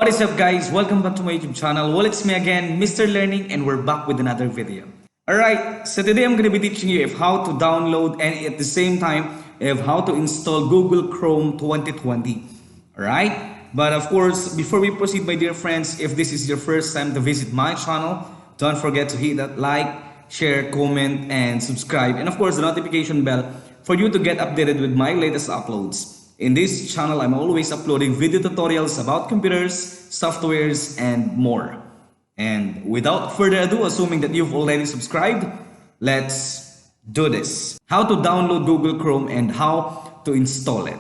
What is up guys? Welcome back to my YouTube channel. Well, it's me again, Mr. Learning, and we're back with another video. Alright, so today I'm going to be teaching you if how to download and at the same time if how to install Google Chrome 2020. Alright, but of course, before we proceed my dear friends, if this is your first time to visit my channel, don't forget to hit that like, share, comment, and subscribe. And of course, the notification bell for you to get updated with my latest uploads. In this channel, I'm always uploading video tutorials about computers, softwares, and more. And without further ado, assuming that you've already subscribed, let's do this. How to download Google Chrome and how to install it.